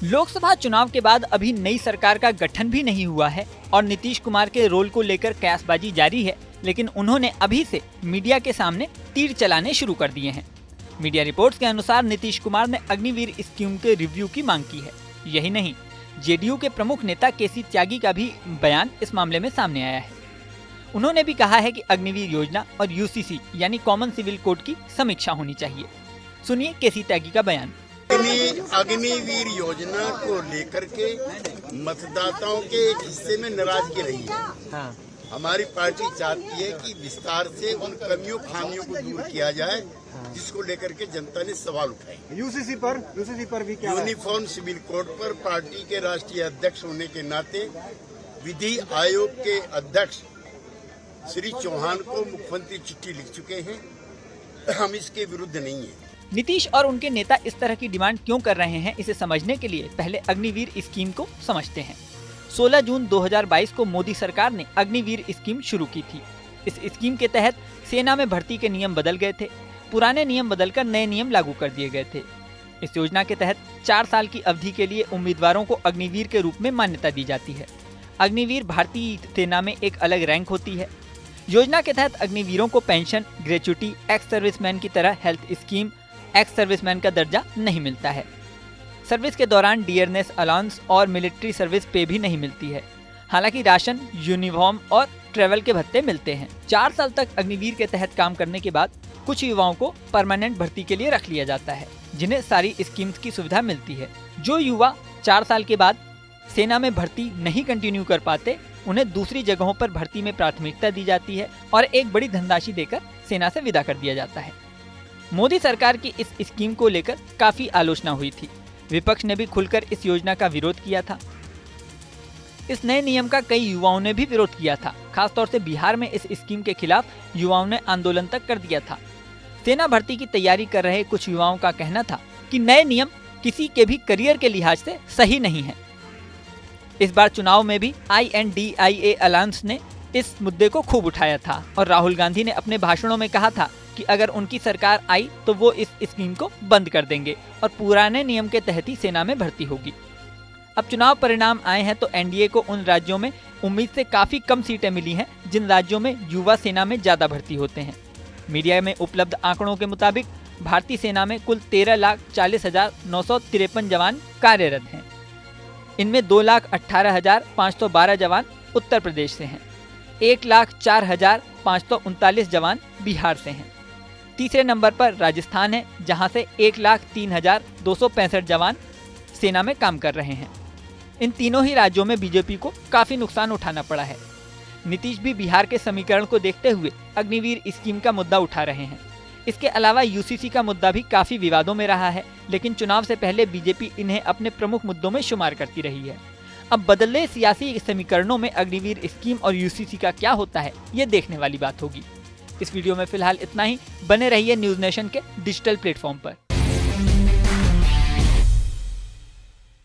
लोकसभा चुनाव के बाद अभी नई सरकार का गठन भी नहीं हुआ है और नीतीश कुमार के रोल को लेकर कयासबाजी जारी है, लेकिन उन्होंने अभी से मीडिया के सामने तीर चलाने शुरू कर दिए हैं। मीडिया रिपोर्ट्स के अनुसार नीतीश कुमार ने अग्निवीर स्कीम के रिव्यू की मांग की है। यही नहीं, जेडीयू के प्रमुख नेता केसी त्यागी का भी बयान इस मामले में सामने आया है। उन्होंने भी कहा है कि अग्निवीर योजना और यूसीसी यानी कॉमन सिविल कोड की समीक्षा होनी चाहिए। सुनिए केसी त्यागी का बयान। अग्निवीर योजना को लेकर के मतदाताओं के एक हिस्से में नाराजगी रही है। हाँ। हमारी पार्टी चाहती है कि विस्तार से उन कमियों खामियों को दूर किया जाए, जिसको लेकर के जनता ने सवाल उठाए। यूसीसी पर भी क्या यूनिफॉर्म सिविल कोड पर पार्टी के राष्ट्रीय अध्यक्ष होने के नाते विधि आयोग के अध्यक्ष श्री चौहान को मुख्यमंत्री चिट्ठी लिख चुके हैं। हम इसके विरुद्ध नहीं हैं। नीतीश और उनके नेता इस तरह की डिमांड क्यों कर रहे हैं, इसे समझने के लिए पहले अग्निवीर स्कीम को समझते हैं। 16 जून 2022 को मोदी सरकार ने अग्निवीर स्कीम शुरू की थी। इस स्कीम के तहत सेना में भर्ती के नियम बदल गए थे। पुराने नियम बदलकर नए नियम लागू कर दिए गए थे। इस योजना के तहत 4 साल की अवधि के लिए उम्मीदवारों को अग्निवीर के रूप में मान्यता दी जाती है। अग्निवीर भारतीय सेना में एक अलग रैंक होती है। योजना के तहत अग्निवीरों को पेंशन, ग्रेच्युटी, एक्स सर्विसमैन की तरह हेल्थ स्कीम, एक्स सर्विसमैन का दर्जा नहीं मिलता है। सर्विस के दौरान डियरनेस अलाउंस और मिलिट्री सर्विस पे भी नहीं मिलती है। हालांकि राशन, यूनिफॉर्म और ट्रेवल के भत्ते मिलते हैं। 4 साल तक अग्निवीर के तहत काम करने के बाद कुछ युवाओं को परमानेंट भर्ती के लिए रख लिया जाता है, जिन्हें सारी स्कीम्स की सुविधा मिलती है। जो युवा 4 साल के बाद सेना में भर्ती नहीं कंटिन्यू कर पाते, उन्हें दूसरी जगहों पर भर्ती में प्राथमिकता दी जाती है और एक बड़ी धनराशि देकर सेना से विदा कर दिया जाता है। मोदी सरकार की इस स्कीम को लेकर काफी आलोचना हुई थी। विपक्ष ने भी खुलकर इस योजना का विरोध किया था। इस नए नियम का कई युवाओं ने भी विरोध किया था। खासतौर से बिहार में इस स्कीम के खिलाफ युवाओं ने आंदोलन तक कर दिया था। सेना भर्ती की तैयारी कर रहे कुछ युवाओं का कहना था कि नए नियम किसी के भी करियर के लिहाज से सही नहीं है। इस बार चुनाव में भी INDIA अलायंस ने इस मुद्दे को खूब उठाया था और राहुल गांधी ने अपने भाषणों में कहा था कि अगर उनकी सरकार आई तो वो इस स्कीम को बंद कर देंगे और पुराने नियम के तहत ही सेना में भर्ती होगी। अब चुनाव परिणाम आए हैं तो एनडीए को उन राज्यों में उम्मीद से काफी कम सीटें मिली हैं जिन राज्यों में युवा सेना में ज्यादा भर्ती होते हैं। मीडिया में उपलब्ध आंकड़ों के मुताबिक भारतीय सेना में कुल 13,40,953 जवान कार्यरत हैं। इनमें 2,18,512 जवान उत्तर प्रदेश से हैं। 1,04,539 जवान बिहार से हैं। तीसरे नंबर पर राजस्थान है, जहां से 1,03,265 जवान सेना में काम कर रहे हैं। इन तीनों ही राज्यों में बीजेपी को काफी नुकसान उठाना पड़ा है। नीतीश भी बिहार के समीकरण को देखते हुए अग्निवीर स्कीम का मुद्दा उठा रहे हैं। इसके अलावा यूसीसी का मुद्दा भी काफी विवादों में रहा है, लेकिन चुनाव से पहले बीजेपी इन्हें अपने प्रमुख मुद्दों में शुमार करती रही है। अब बदले सियासी समीकरणों में अग्निवीर स्कीम और यूसीसी का क्या होता है, ये देखने वाली बात होगी। इस वीडियो में फिलहाल इतना ही। बने रहिए न्यूज़ नेशन के डिजिटल प्लेटफॉर्म पर।